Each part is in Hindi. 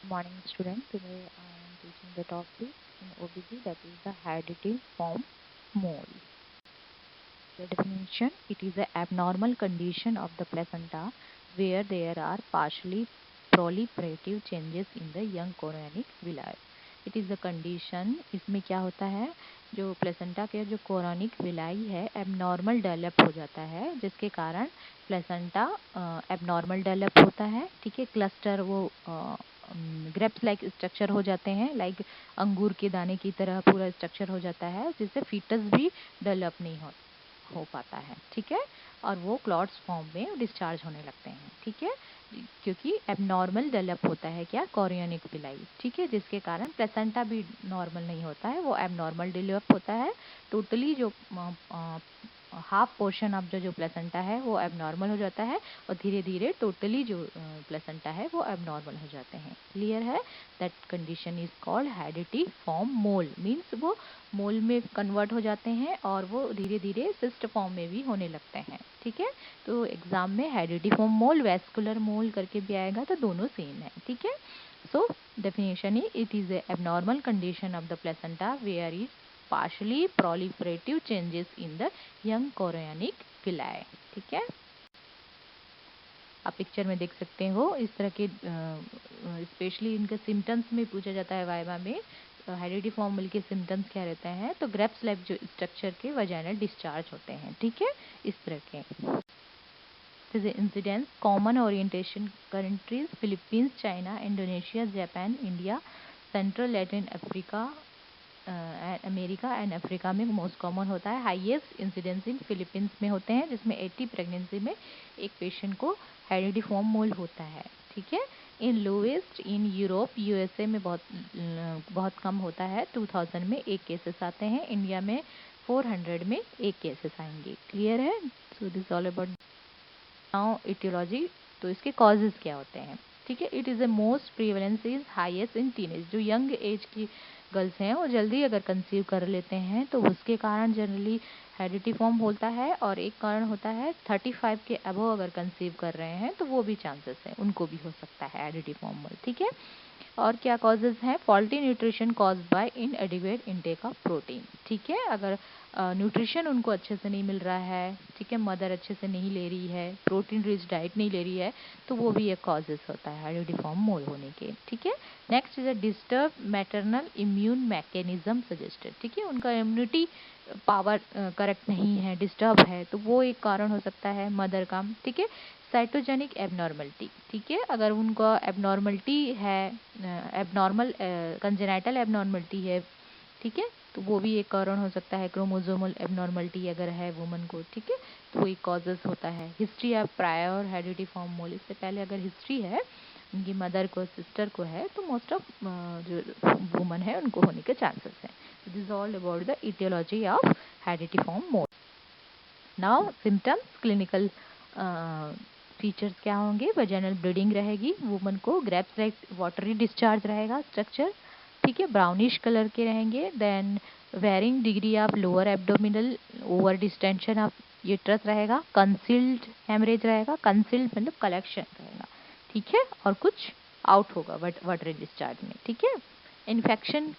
Morning student. Today I am teaching the topic in OBG, that is the hereditary form mole. The definition: it is an abnormal condition of the placenta where there are partially proliferative changes in the young chorionic villi. It is the condition, इसमें क्या होता है, जो प्लेसेंटा के जो कोरोनिक विलाई है एबनॉर्मल डेवलप हो जाता है, जिसके कारण प्लेसेंटा एबनॉर्मल डेवलप होता है। ठीक है, क्लस्टर वो ग्रेप्स लाइक स्ट्रक्चर हो जाते हैं, लाइक अंगूर के दाने की तरह पूरा स्ट्रक्चर हो जाता है, जिससे फीटस भी डेवलप नहीं हो पाता है। ठीक है, और वो क्लॉट्स फॉर्म में डिस्चार्ज होने लगते हैं। ठीक है, क्योंकि एबनॉर्मल डेवलप होता है क्या, कोरियोनिक विलाई। ठीक है, जिसके कारण प्लेसेंटा भी नॉर्मल नहीं होता है, वो एबनॉर्मल डेवलप होता है। टोटली जो हाफ पोर्शन ऑफ जो प्लेसेंटा है वो एबनॉर्मल हो जाता है, और धीरे धीरे टोटली जो प्लेसेंटा है वो एबनॉर्मल हो जाते हैं। क्लियर है? That condition is called heredity form mole. Means वो मोल में कन्वर्ट हो जाते हैं और वो धीरे धीरे सिस्ट फॉर्म में भी होने लगते हैं। ठीक है, तो एग्जाम में हेरिडिटी फॉर्म मोल, वेस्कुलर मोल करके भी आएगा, तो दोनों सेम है। ठीक है, सो definition is it is a abnormal condition of the placenta where is partially proliferative changes in the young chorionic villi. ठीक है, आप पिक्चर में देख सकते हो इस तरह के स्पेशली इनके सिम्टम्स में पूछा जाता है वाइवा में। हेरिडिटी फॉर्म मोल के सिम्टम्स क्या रहते हैं, तो ग्रेप्स लाइक जो स्ट्रक्चर के वजाइनल डिस्चार्ज होते हैं। ठीक है, इस तरह के incidents common orientation countries Philippines, China, Indonesia, Japan, India, central Latin Africa, America and Africa में मोस्ट कॉमन होता है। हाईएस्ट इंसिडेंस इन फिलीपींस में होते हैं, जिसमें 80 प्रेगनेंसी में एक पेशेंट को हेरिडिटी फॉर्म मोल होता है। ठीक है, इन लोएस्ट इन यूरोप, यूएसए में बहुत कम होता है। 2000 में एक केसेस आते हैं, इंडिया में 400 में एक केसेस आएंगे। क्लियर है? So this all about now aetiology. तो इसके कॉजेज क्या होते हैं? ठीक है, it is a most prevalence is highest in teenage. जो यंग एज की गर्ल्स हैं वो जल्दी अगर कंसीव कर लेते हैं तो उसके कारण जनरली हेरिडिटी फॉर्म होता है। और एक कारण होता है 35 के अबव अगर कंसीव कर रहे हैं तो वो भी चांसेस है, उनको भी हो सकता है हेरिडिटी फॉर्म। ठीक है, और क्या कॉजेज हैं? Faulty nutrition cause by इनएडिक्वेट intake of protein. ठीक है, अगर न्यूट्रिशन उनको अच्छे से नहीं मिल रहा है, ठीक है, मदर अच्छे से नहीं ले रही है, प्रोटीन रिच डाइट नहीं ले रही है, तो वो भी एक कॉजेज होता है हेरिडिटी फॉर्म मोल होने के। ठीक है, next is a disturb maternal immune mechanism suggested. ठीक है, उनका इम्यूनिटी पावर करेक्ट नहीं है, डिस्टर्ब है, तो वो एक कारण हो सकता है मदर का। ठीक है, साइटोजेनिक एबनॉर्मलिटी। ठीक है, अगर उनका एबनॉर्मलिटी है, एबनॉर्मल कंजेनाइटल एबनॉर्मलिटी है, ठीक है, तो वो भी एक कारण हो सकता है। क्रोमोसोमल एबनॉर्मलिटी अगर है वुमन को, ठीक है, तो वो एक कॉजेज होता है। History of prior heredity form mole, इससे पहले अगर हिस्ट्री है उनकी मदर को, सिस्टर को है, तो मोस्ट ऑफ जो वुमन है उनको होने के चांसेस हैं। This is all about the aetiology of heredity form mole. Now symptoms, clinical features क्या होंगे? वजाइनल ब्लीडिंग रहेगी वुमन को, ग्रेप्स लाइक वाटरी डिस्चार्ज रहेगा स्ट्रक्चर, ठीक है, ब्राउनिश कलर के रहेंगे। Then varying degree of lower abdominal over distension of uterus रहेगा, कंसील्ड हेमरेज रहेगा, कंसील्ड मतलब कलेक्शन रहेगा, ठीक है, और कुछ आउट होगा वाटरी डिस्चार्ज में। ठीक है, infection,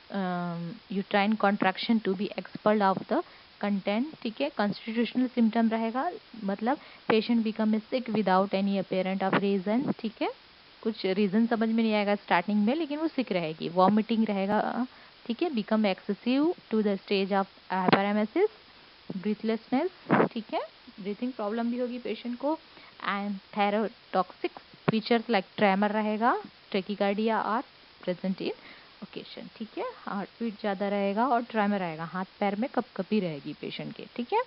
uterine contraction to be expelled of the content. ठीक है, कॉन्स्टिट्यूशनल सिम्टम रहेगा, मतलब patient become sick without any apparent of reason. ठीक है, कुछ रीजन समझ में नहीं आएगा स्टार्टिंग में, लेकिन वो सिक रहेगी, वॉमिटिंग रहेगा। ठीक है, become excessive to the stage of hyperemesis, breathlessness, ठीक है, ब्रीथिंग प्रॉब्लम भी होगी पेशेंट को, and thyrotoxic features like tremor रहेगा, tachycardia are present in occasion. ठीक है, हार्ट बीट ज़्यादा रहेगा और ट्रेमर रहेगा, हाथ पैर में कपकपी रहेगी पेशेंट के। ठीक है,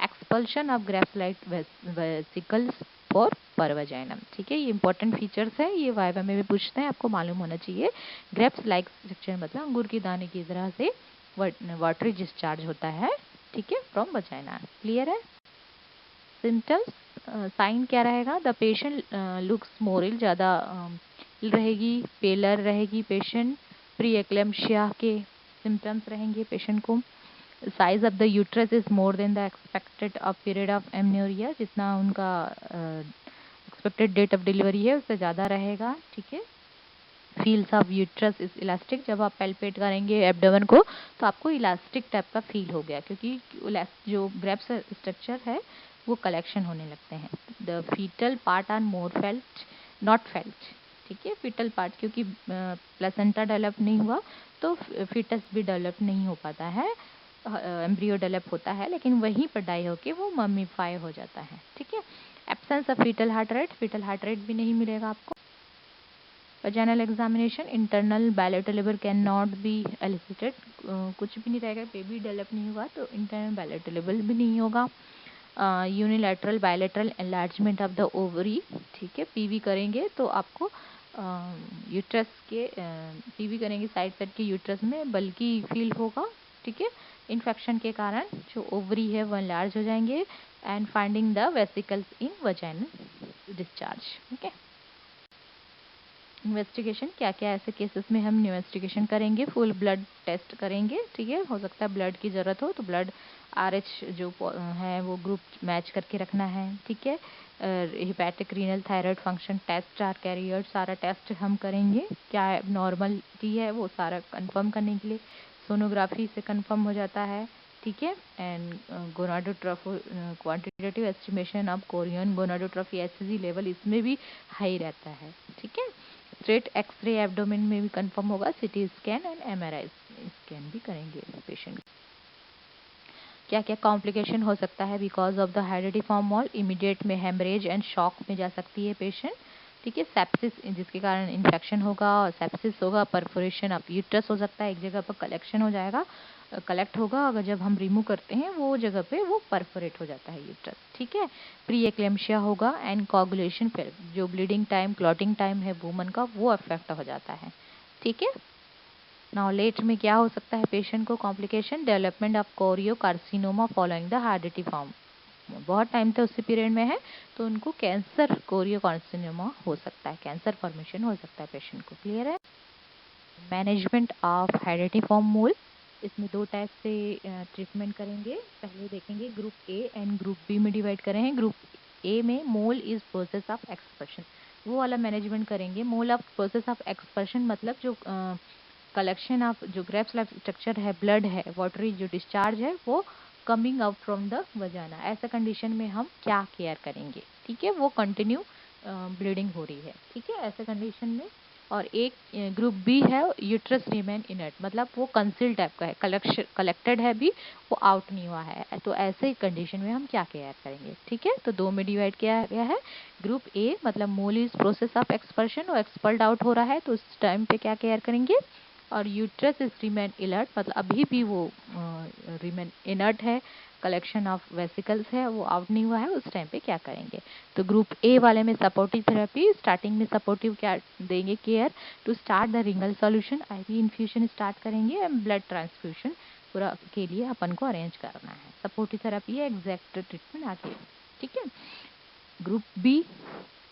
एक्सपल्शन ऑफ ग्रेप्सलाइट वेसिकल्स फॉर परवजाइनम। ठीक है, ये इंपॉर्टेंट फीचर्स है, ये वाइवा में भी पूछते हैं, आपको मालूम होना चाहिए। ग्रेप्स लाइक स्ट्रक्चर मतलब अंगूर के दाने की तरह से वाटरी डिस्चार्ज होता है, ठीक है, फ्रॉम वजाइना। क्लियर है? सिम्टम्स, साइन क्या रहेगा? द पेशेंट लुक्स मोरल, ज़्यादा रहेगी, पेलर रहेगी पेशेंट, प्री एक्लेम्शिया के सिम्टम्स रहेंगे पेशेंट को। Size of the uterus is more than the expected of period of amenorrhoea, जितना उनका एक्सपेक्टेड डेट ऑफ डिलीवरी है उससे ज़्यादा रहेगा। ठीक है, feels of uterus is elastic. जब आप पैल्पेट करेंगे एब्डोमेन को तो आपको इलास्टिक टाइप का फील हो गया, क्योंकि जो ब्रेस्ट स्ट्रक्चर है वो कलेक्शन होने लगते हैं। The foetal part are more felt not felt, ठीक है। फीटल पार्ट, क्योंकि प्लेसेंटा डेवलप नहीं हुआ तो फीटस भी डेवलप नहीं हो पाता है, एम्ब्रियो डेवलप होता है लेकिन वहीं पर डाई होके वो मम्मीफाई हो जाता है, ठीक है। Absence of foetal heart rate, foetal heart rate भी नहीं मिलेगा आपको। Vaginal examination, internal bilateral labour can not be elicited, कुछ भी नहीं रहेगा, बेबी डेवलप नहीं हुआ तो इंटरनल बायलेटरल लेबर भी नहीं होगा। Unilateral bilateral enlargement of the ovary, ठीक है। पीवी करेंगे तो आपको यूट्रस के पीवी करेंगे साइड साइड के यूट्रस में बल्कि फील होगा, ठीक है। इन्फेक्शन के कारण जो ओवरी है वो एनलार्ज हो जाएंगे and finding the vesicles in vaginal discharge, okay. Investigation, क्या क्या ऐसे केसेस में हम इन्वेस्टिगेशन करेंगे, फुल ब्लड टेस्ट करेंगे, ठीक है। हो सकता है ब्लड की ज़रूरत हो तो ब्लड RH जो है वो ग्रुप मैच करके रखना है, ठीक है। Hepatic renal thyroid function test are carrier, सारा टेस्ट हम करेंगे, क्या नॉर्मलिटी है वो सारा कंफर्म करने के लिए सोनोग्राफी से कंफर्म हो जाता है, ठीक है। And gonadotrophin quantitative estimation of chorionic gonadotrophin HCG level इसमें भी हाई रहता है, ठीक है। स्ट्रेट एक्सरे एब्डोमेन में भी कंफर्म होगा, CT scan and MRI scan भी करेंगे पेशेंट। क्या क्या कॉम्प्लिकेशन हो सकता है because of the hydatidiform mole, immediate में हेमरेज एंड शॉक में जा सकती है पेशेंट, ठीक है। सेप्सिस, जिसके कारण इन्फेक्शन होगा और सेप्सिस होगा, परफोरेशन ऑफ यूट्रस हो सकता है, एक जगह पर कलेक्शन हो जाएगा, कलेक्ट होगा, अगर जब हम रिमूव करते हैं वो जगह पे वो परफोरेट हो जाता है यूट्रस, ठीक है। प्री एक्लेम्शिया होगा एंड कोगुलेशन, फिर जो ब्लीडिंग टाइम क्लॉटिंग टाइम है वूमन का वो अफेक्ट हो जाता है, ठीक है। नाउ लेट में क्या हो सकता है पेशेंट को complication, development of choriocarcinoma following the hydatidiform, बहुत टाइम तक उसी पीरियड में है तो उनको कैंसर कोरियो कार्सिनोमा हो सकता है, कैंसर फॉर्मेशन हो सकता है पेशेंट को, क्लियर है। मैनेजमेंट ऑफ हेरिडिफॉर्म मोल, इसमें दो टाइप से ट्रीटमेंट करेंगे, पहले देखेंगे group A and group B में डिवाइड करें। ग्रुप ए में mole is process of expulsion, वो वाला मैनेजमेंट करेंगे। Mole of process of expulsion मतलब जो कलेक्शन ऑफ जो ग्रेप्स लाइफ स्ट्रक्चर है, ब्लड है, वाटरी जो डिस्चार्ज है वो coming out from the vagina, ऐसा कंडीशन में हम क्या केयर करेंगे, ठीक है। वो कंटिन्यू ब्लीडिंग हो रही है, ठीक है, ऐसे कंडीशन में। और एक ग्रुप बी है यूट्रस रिमेन इनर्ट, मतलब वो कंसील टाइप का है, कलेक्टेड है भी, वो आउट नहीं हुआ है, तो ऐसे कंडीशन में हम क्या केयर करेंगे, ठीक है। तो दो में डिवाइड किया गया है। ग्रुप ए मतलब मोल इज प्रोसेस ऑफ एक्सपर्शन, वो एक्सपर्ड आउट हो रहा है तो उस टाइम पे क्या केयर करेंगे। और यूट्रस इज रिमेन इनर्ट, मतलब अभी भी वो रिमेन इनर्ट है, कलेक्शन ऑफ वेसिकल्स है वो आउट नहीं हुआ है, उस टाइम पे क्या करेंगे। तो ग्रुप ए वाले में सपोर्टिव थेरेपी, स्टार्टिंग में सपोर्टिव क्या देंगे care, to start the Ringer solution, IV infusion start करेंगे एंड ब्लड ट्रांसफ्यूजन पूरा के लिए अपन को अरेंज करना है। सपोर्टिव थेरेपी है, एग्जैक्ट ट्रीटमेंट आगे, ठीक है। ग्रुप बी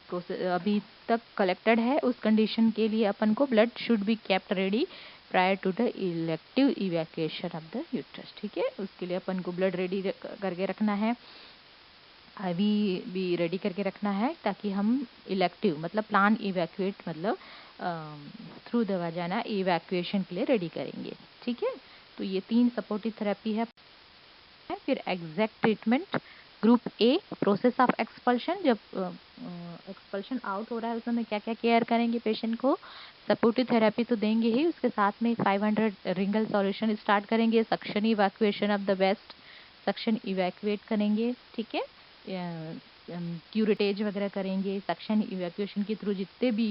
प्रोसेस अभी तक कलेक्टेड है, उस कंडीशन के लिए अपन को blood should be kept ready prior to the elective evacuation of the uterus, ठीक है। उसके लिए अपन को ब्लड रेडी करके रखना है, IV भी रेडी करके रखना है, ताकि हम इलेक्टिव मतलब प्लान इवैक्यूएट मतलब थ्रू द वजाना इवैक्यूएशन के लिए रेडी करेंगे, ठीक है। तो ये 3 सपोर्टिव थेरेपी है। फिर exact treatment, group a process of expulsion, जब एक्सपल्शन आउट हो रहा है उस समय क्या क्या केयर करेंगे पेशेंट को। सपोर्टिव थेरेपी तो देंगे ही, उसके साथ में 500 रिंगल सॉल्यूशन स्टार्ट करेंगे, suction evacuation of the waste, suction evacuate करेंगे, ठीक है। क्यूरेटेज वगैरह करेंगे, सक्शन इवैक्यूएशन के थ्रू जितने भी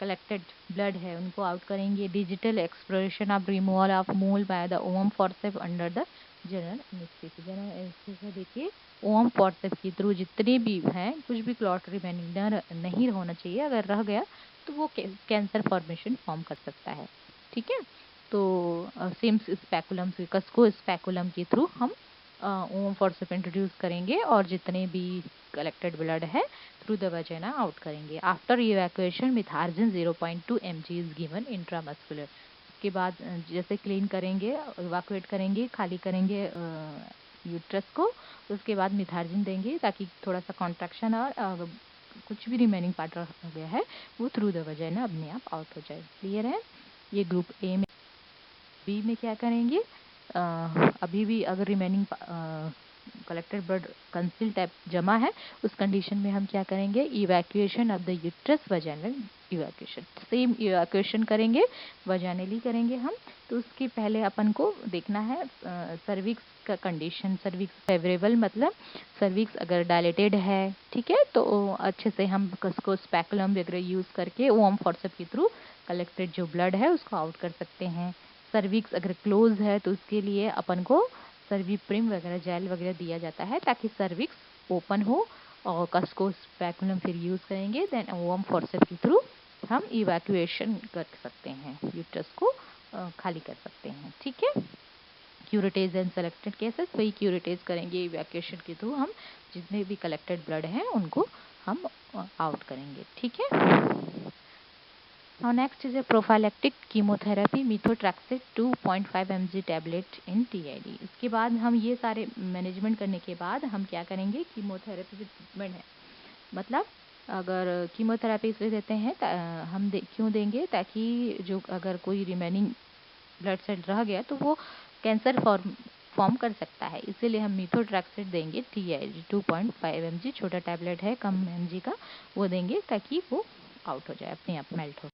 कलेक्टेड ब्लड है उनको आउट करेंगे। Digital exploration of removal of mole by the ovum forceps under the general anaesthesia, general anaesthesia देखिए ओम फॉर्सेप के थ्रू जितने भी हैं, कुछ भी क्लॉट रिमेनिंग नहीं होना चाहिए, अगर रह गया तो वो कैंसर फॉर्मेशन फॉर्म कर सकता है, ठीक है। तो सिम्स स्पेकुलम कस्को स्पेकुलम के थ्रू हम ओम फॉर्सेप इंट्रोड्यूस करेंगे और जितने भी कलेक्टेड ब्लड है थ्रू द वजाना आउट करेंगे। After evacuation Methergine 0.2 mg is given intramuscular, के बाद जैसे क्लीन करेंगे, इवैक्यूएट करेंगे, खाली करेंगे यूट्रस को, उसके बाद मिथार्जिन देंगे ताकि थोड़ा सा कॉन्ट्रैक्शन और कुछ भी रिमेनिंग पार्ट रह गया है वो थ्रू द वजाइना अपने आप आउट हो जाए। क्लियर है? ये ग्रुप ए में। बी में क्या करेंगे, अभी भी अगर remaining collected blood conceal type जमा है, उस कंडीशन में हम क्या करेंगे, evacuation of the uterus vaginal evacuation, same evacuation करेंगे, वजाइनली करेंगे हम। तो उसके पहले अपन को देखना है सर्विक्स का कंडीशन। सर्विक्स फेवरेबल मतलब सर्विक्स अगर डायलेटेड है, ठीक है, तो अच्छे से हम उसको स्पैकुलम वगैरह यूज़ करके वार्म फोर्सेप के थ्रू कलेक्टेड जो ब्लड है उसको आउट कर सकते हैं। सर्विक्स अगर क्लोज है तो उसके लिए अपन को सर्विप्रिम वगैरह जेल वगैरह दिया जाता है ताकि सर्विक्स ओपन हो, और कसको स्पैकुलम फिर यूज़ करेंगे, देन वार्म फोर्सेप के थ्रू हम इवैक्यूएशन कर सकते हैं, यूट्रस को खाली कर सकते हैं। ठीक है, क्यूरेटेज एंड सेलेक्टेड केसेस, वही क्यूरेटेज करेंगे, इवैक्यूएशन के थ्रू हम जितने भी कलेक्टेड ब्लड हैं उनको हम आउट करेंगे। ठीक है। Now next is a prophylactic chemotherapy methotrexate 2.5 mg tablet in TID। इसके बाद हम ये सारे मैनेजमेंट करने के बाद हम क्या करेंगे, कीमोथेरेपी जो ट्रीटमेंट है, मतलब अगर कीमोथेरेपी इसलिए देते हैं हम क्यों देंगे, ताकि जो अगर कोई रिमेनिंग ब्लड सेल रह गया तो वो कैंसर फॉर्म कर सकता है, इसीलिए हम मीथोट्रैक्सेट देंगे। TID 2.5 mg छोटा टैबलेट है, कम mg का, वो देंगे ताकि वो आउट हो जाए, अपने आप मेल्ट हो।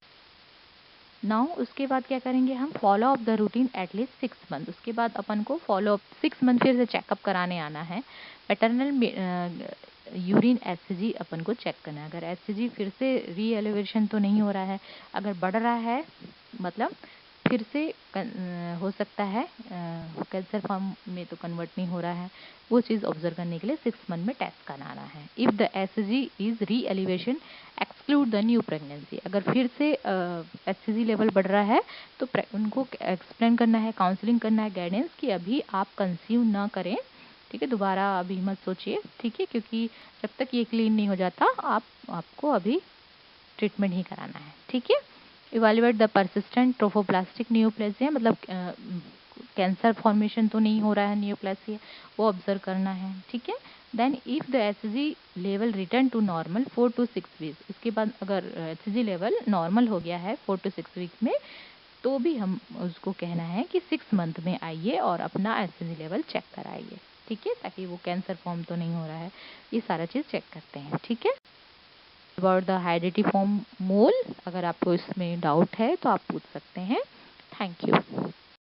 नाउ उसके बाद क्या करेंगे, हम follow up the routine at least 6 month. उसके बाद अपन को फॉलो अप 6 मंथ फिर से चेकअप कराने आना है। पैटर्नल यूरिन HCG अपन को चेक करना है। अगर HCG फिर से री एलिवेशन तो नहीं हो रहा है, अगर बढ़ रहा है मतलब फिर से हो सकता है कैंसर फॉर्म में तो कन्वर्ट नहीं हो रहा है, वो चीज़ ऑब्जर्व करने के लिए 6 मंथ में टेस्ट कराना है। इफ़ द HCG इज री elevation exclude the new pregnancy. अगर फिर से HCG लेवल बढ़ रहा है तो उनको एक्सप्लेन करना है, काउंसलिंग करना है, गाइडेंस कि अभी आप कंसीव ना करें, ठीक है, दोबारा अभी मत सोचिए, ठीक है, क्योंकि जब तक ये क्लीन नहीं हो जाता आपको अभी ट्रीटमेंट ही कराना है। ठीक है। इवेल्युएट द परसिस्टेंट ट्रोफोब्लास्टिक न्यूप्लेसिया, मतलब कैंसर फॉर्मेशन तो नहीं हो रहा है, न्यूप्लेसिया वो ऑब्जर्व करना है। ठीक है। Then if the HCG level return to normal 4 to 6 weeks, इसके बाद अगर HCG लेवल नॉर्मल हो गया है 4 to 6 वीक्स में, तो भी हम उसको कहना है कि 6 मंथ में आइए और अपना HCG लेवल चेक कराइए। ठीक है, ताकि वो कैंसर फॉर्म तो नहीं हो रहा है, ये सारा चीज़ चेक करते हैं। ठीक है। अबाउट द हाइड्रेटिफॉर्म मोल, अगर आपको इसमें डाउट है तो आप पूछ सकते हैं। Thank you.